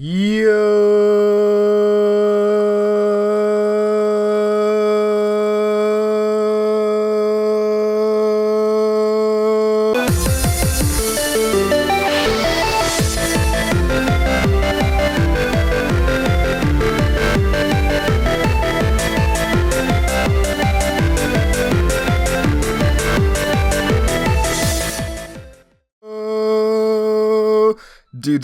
Dudes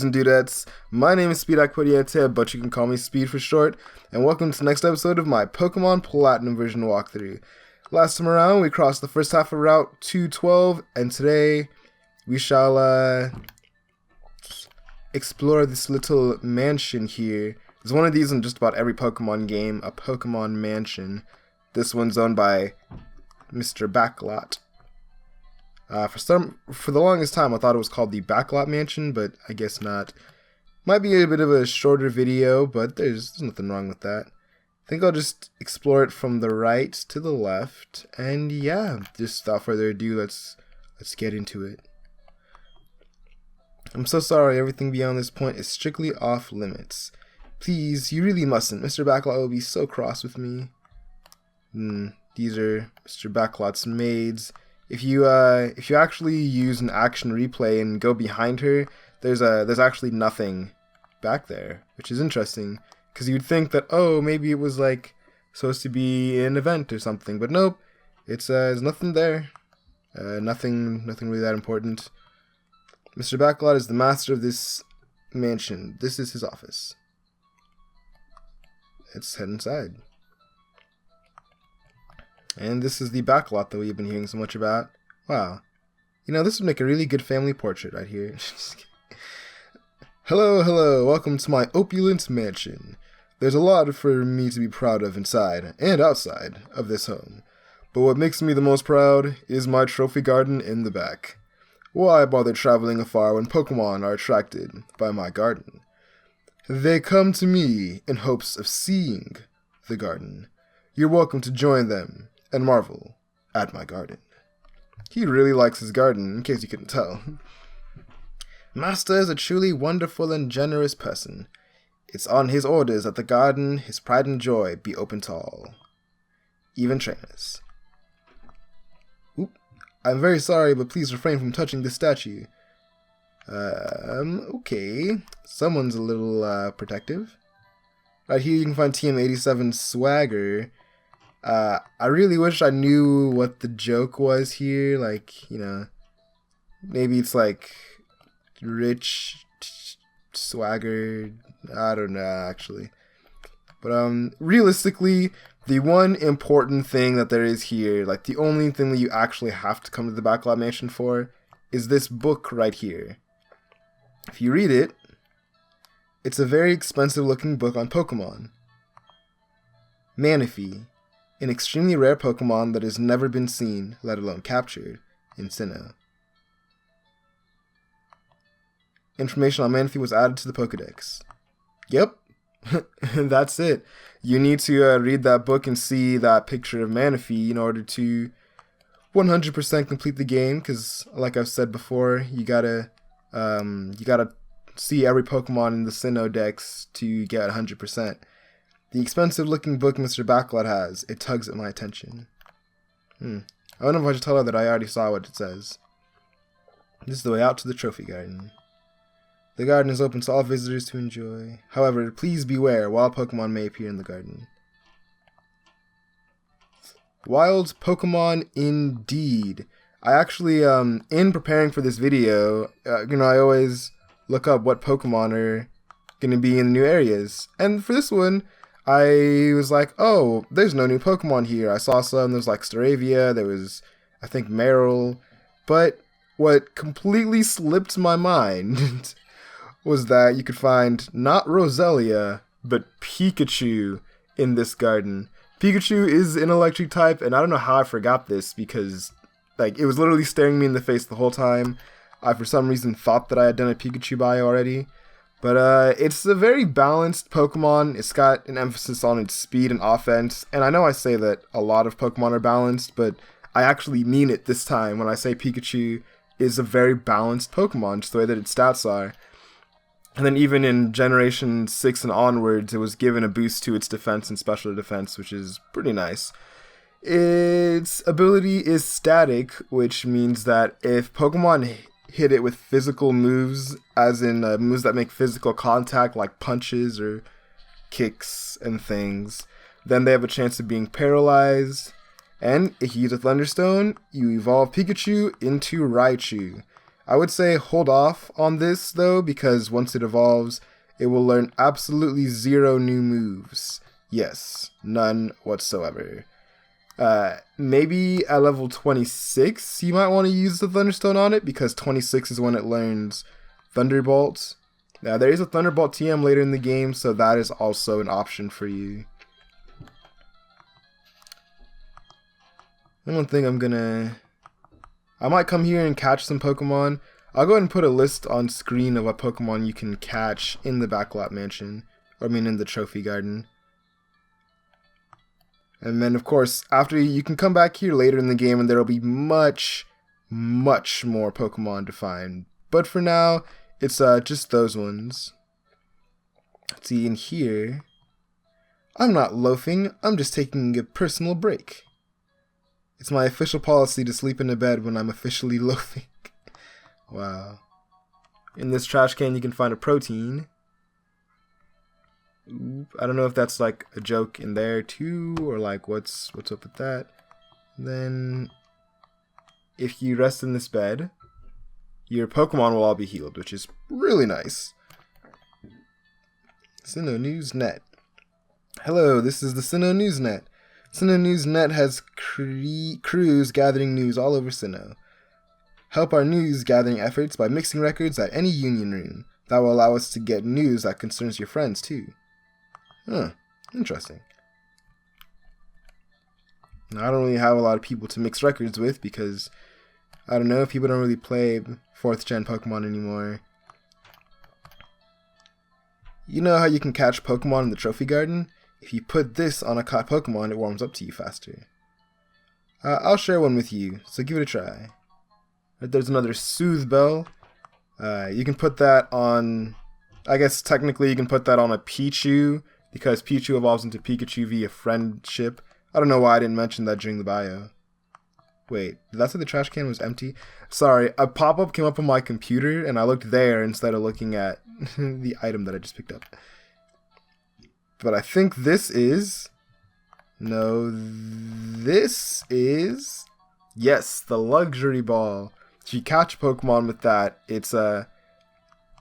and dudettes, my name is Akpodiete, but you can call me Speed for short, and welcome to the next episode of my Pokemon Platinum version walkthrough. Last time around, we crossed the first half of Route 212, and today we shall explore this little mansion here. There's one of these in just about every Pokemon game, a Pokemon Mansion. This one's owned by Mr. Backlot. For the longest time, I thought it was called the Backlot Mansion, but I guess not. Might be a bit of a shorter video, but there's nothing wrong with that. I think I'll just explore it from the right to the left, and yeah, just without further ado, let's get into it. I'm so sorry, everything beyond this point is strictly off limits. Please, you really mustn't. Mr. Backlot will be so cross with me. These are Mr. Backlot's maids. If you actually use an action replay and go behind her, there's actually nothing back there, which is interesting, because you'd think that, oh, maybe it was like supposed to be an event or something, but nope, there's nothing there, nothing really that important. Mr. Backlot is the master of this mansion. This is his office. Let's head inside. And this is the Backlot that we've been hearing so much about. Wow. You know, this would make a really good family portrait right here. Hello, welcome to my opulent mansion. There's a lot for me to be proud of inside and outside of this home. But what makes me the most proud is my trophy garden in the back. Why bother traveling afar when Pokemon are attracted by my garden? They come to me in hopes of seeing the garden. You're welcome to join them and marvel at my garden. He really likes his garden, in case you couldn't tell. Master is a truly wonderful and generous person. It's on his orders that the garden, his pride and joy, be open to all, even trainers. Oop. I'm very sorry, but please refrain from touching this statue. Okay. Someone's a little, protective. Right here you can find TM87's swagger. I really wish I knew what the joke was here, like, you know, maybe it's like rich swagger, I don't know actually, but realistically, the one important thing that there is here, like the only thing that you actually have to come to the Backlot Mansion for, is this book right here. If you read it, it's a very expensive looking book on Pokemon. Manaphy, an extremely rare Pokemon that has never been seen, let alone captured, in Sinnoh. Information on Manaphy was added to the Pokedex. Yep, that's it. You need to read that book and see that picture of Manaphy in order to 100% complete the game, because, like I've said before, you gotta see every Pokemon in the Sinnoh Dex to get 100%. The expensive-looking book Mr. Backlot has, it tugs at my attention. I wonder if I should tell her that I already saw what it says. This is the way out to the trophy garden. The garden is open to all visitors to enjoy. However, please beware, wild Pokemon may appear in the garden. Wild Pokemon indeed. I actually, in preparing for this video, I always look up what Pokemon are going to be in the new areas. And for this one, I was like, oh, there's no new Pokemon here. I saw some, there was like Staravia, there was, I think, Marill. But what completely slipped my mind was that you could find not Roselia, but Pikachu in this garden. Pikachu is an electric type, and I don't know how I forgot this, because like it was literally staring me in the face the whole time. I, for some reason, thought that I had done a Pikachu bio already. But it's a very balanced Pokemon. It's got an emphasis on its speed and offense. And I know I say that a lot of Pokemon are balanced, but I actually mean it this time when I say Pikachu is a very balanced Pokemon, just the way that its stats are. And then even in Generation 6 and onwards, it was given a boost to its defense and special defense, which is pretty nice. Its ability is static, which means that if Pokemon hit it with physical moves, as in moves that make physical contact, like punches or kicks and things, then they have a chance of being paralyzed. And if you use a Thunderstone, you evolve Pikachu into Raichu. I would say hold off on this though, because once it evolves, it will learn absolutely 0 new moves. Yes, none whatsoever. Maybe at level 26, you might want to use the Thunderstone on it, because 26 is when it learns Thunderbolt. Now, there is a Thunderbolt TM later in the game, so that is also an option for you. I don't think I might come here and catch some Pokemon. I'll go ahead and put a list on screen of what Pokemon you can catch in the Backlot Mansion. In the Trophy Garden. And then, of course, after you can come back here later in the game and there will be much, much more Pokemon to find. But for now, it's just those ones. Let's see, in here, I'm not loafing, I'm just taking a personal break. It's my official policy to sleep in a bed when I'm officially loafing. Wow. In this trash can you can find a protein. Oop, I don't know if that's like a joke in there too, or like what's up with that. Then if you rest in this bed, your Pokemon will all be healed, which is really nice. Sinnoh News Net. Hello, this is the Sinnoh News Net. Sinnoh News Net has crews gathering news all over Sinnoh. Help our news gathering efforts by mixing records at any union room. That will allow us to get news that concerns your friends too. Huh, interesting. Now, I don't really have a lot of people to mix records with because, I don't know, people don't really play 4th gen Pokemon anymore. You know how you can catch Pokemon in the Trophy Garden? If you put this on a caught Pokemon, it warms up to you faster. I'll share one with you, so give it a try. There's another Soothe Bell. You can put that on, I guess technically you can put that on a Pichu, because Pichu evolves into Pikachu via friendship. I don't know why I didn't mention that during the bio. Wait, did that say the trash can was empty? Sorry, a pop-up came up on my computer and I looked there instead of looking at the item that I just picked up. But I think this is... No, this is... Yes, the Luxury Ball. If you catch Pokemon with that, it's a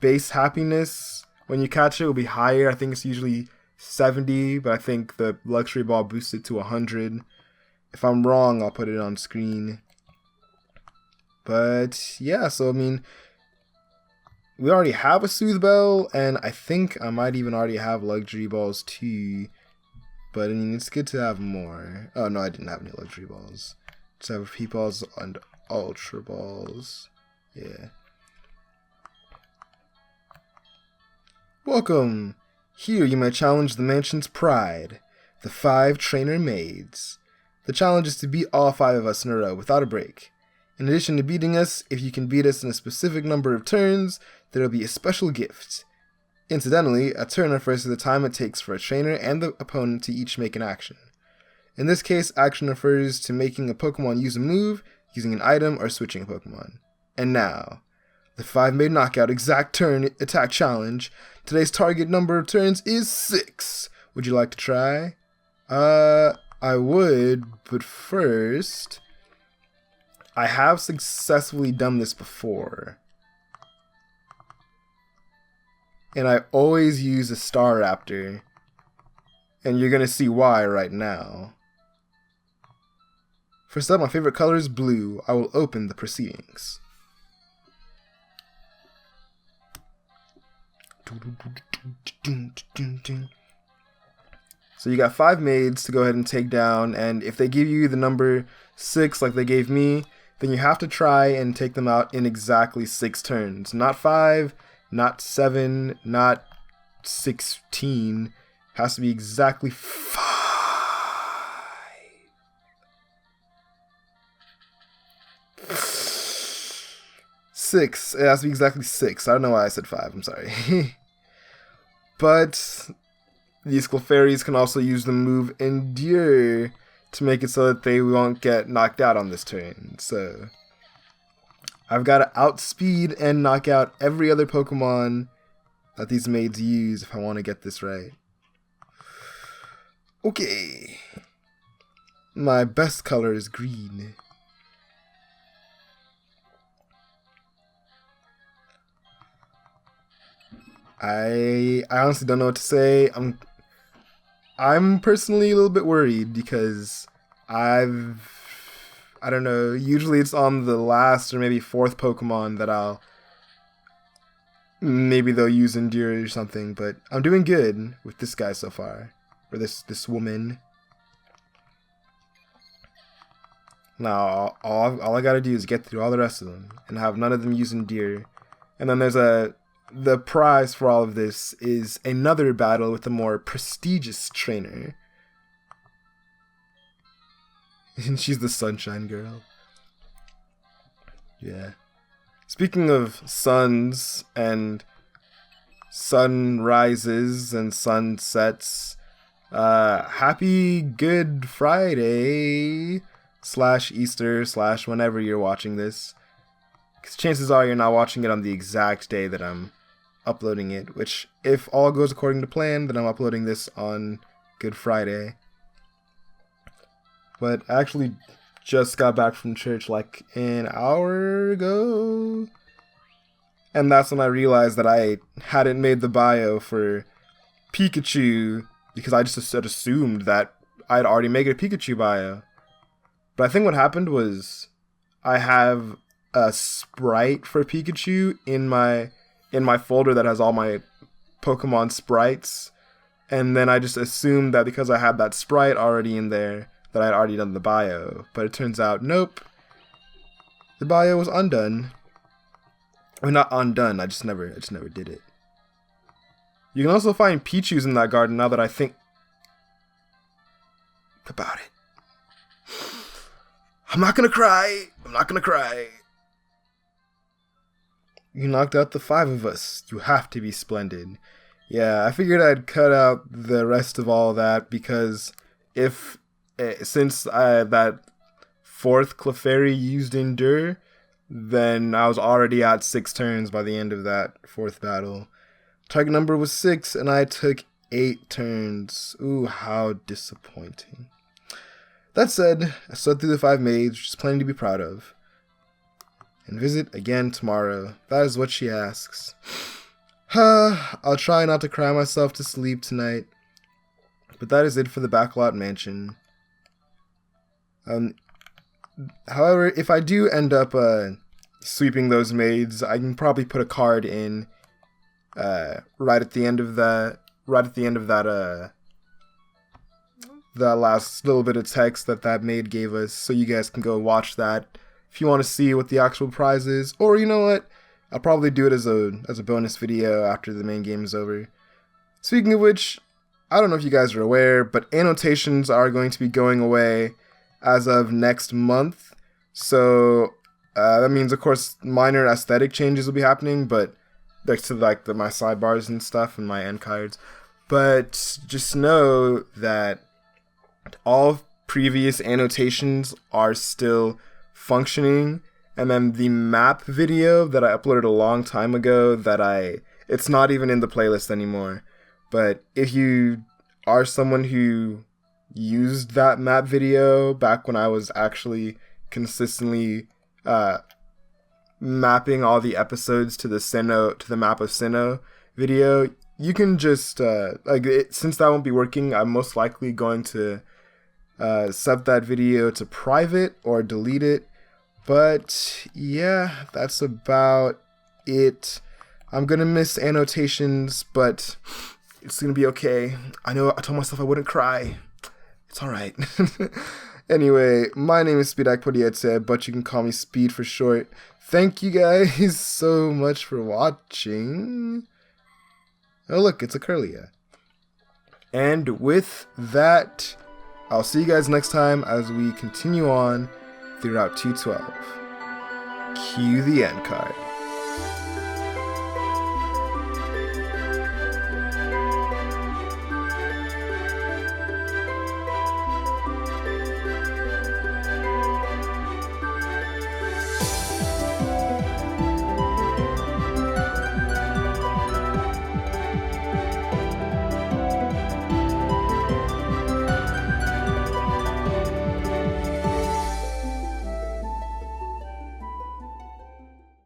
base happiness. When you catch it, it will be higher. I think it's usually 70, but I think the Luxury Ball boosts it to 100. If I'm wrong, I'll put it on screen. But yeah, so I mean, we already have a Soothe Bell, and I think I might even already have Luxury Balls too. But I mean, it's good to have more. Oh no, I didn't have any Luxury Balls. Just have P-Balls and Ultra Balls. Yeah. Welcome! Here you may challenge the mansion's pride, the 5 trainer maids. The challenge is to beat all 5 of us in a row without a break. In addition to beating us, if you can beat us in a specific number of turns, there will be a special gift. Incidentally, a turn refers to the time it takes for a trainer and the opponent to each make an action. In this case, action refers to making a Pokemon use a move, using an item, or switching a Pokemon. And now, the 5 maid knockout exact turn attack challenge. Today's target number of turns is 6. Would you like to try? I would, but first, I have successfully done this before. And I always use a Staraptor. And you're gonna see why right now. First up, my favorite color is blue. I will open the proceedings. So you got 5 maids to go ahead and take down, and if they give you the number 6 like they gave me, then you have to try and take them out in exactly 6 turns. Not 5, not 7, not 16. It has to be exactly 5. 6. It has to be exactly 6. I don't know why I said 5. I'm sorry. But these Clefairies can also use the move Endure to make it so that they won't get knocked out on this turn. So I've got to outspeed and knock out every other Pokemon that these maids use if I want to get this right. Okay. My best color is green. I honestly don't know what to say. I'm personally a little bit worried because I don't know, usually it's on the last or maybe fourth Pokemon that maybe they'll use Endure or something, but I'm doing good with this guy so far. Or this woman. Now, all I gotta do is get through all the rest of them and have none of them use Endure. And then there's the prize for all of this is another battle with a more prestigious trainer. And she's the Sunshine Girl. Yeah. Speaking of suns and sunrises and sunsets, happy Good Friday / Easter / whenever you're watching this. Because chances are you're not watching it on the exact day that I'm uploading it, which, if all goes according to plan, then I'm uploading this on Good Friday. But I actually just got back from church like an hour ago. And that's when I realized that I hadn't made the bio for Pikachu, because I just assumed that I'd already made a Pikachu bio. But I think what happened was I have a sprite for Pikachu in my folder that has all my Pokemon sprites, and then I just assumed that because I had that sprite already in there that I had already done the bio. But it turns out, nope, the bio was undone. I mean, not undone, I just never did it. You can also find Pichus in that garden now that I think about it. I'm not gonna cry. You knocked out the 5 of us. You have to be splendid. Yeah, I figured I'd cut out the rest of all that because since that 4th Clefairy used Endure, then I was already at 6 turns by the end of that 4th battle. Target number was 6 and I took 8 turns. Ooh, how disappointing. That said, I swept through the 5 maids, which is plenty to be proud of. And visit again tomorrow. That is what she asks. I'll try not to cry myself to sleep tonight. But that is it for the Backlot Mansion. However, if I do end up sweeping those maids, I can probably put a card in right at the end of that the last little bit of text that maid gave us, so you guys can go watch that if you want to see what the actual prize is. Or you know what, I'll probably do it as a bonus video after the main game is over. Speaking of which, I don't know if you guys are aware, but annotations are going to be going away as of next month. So that means, of course, minor aesthetic changes will be happening, but next to my sidebars and stuff and my end cards. But just know that all previous annotations are still functioning, and then the map video that I uploaded a long time ago it's not even in the playlist anymore. But if you are someone who used that map video back when I was actually consistently mapping all the episodes to the map of Sinnoh video, you can just since that won't be working, I'm most likely going to set that video to private or delete it. But yeah, that's about it. I'm gonna miss annotations, but it's gonna be okay. I know I told myself I wouldn't cry. It's alright. Anyway, my name is Akpodiete, but you can call me Speed for short. Thank you guys so much for watching. Oh look, it's a Curlia. And with that, I'll see you guys next time as we continue on throughout 212. Cue the end card.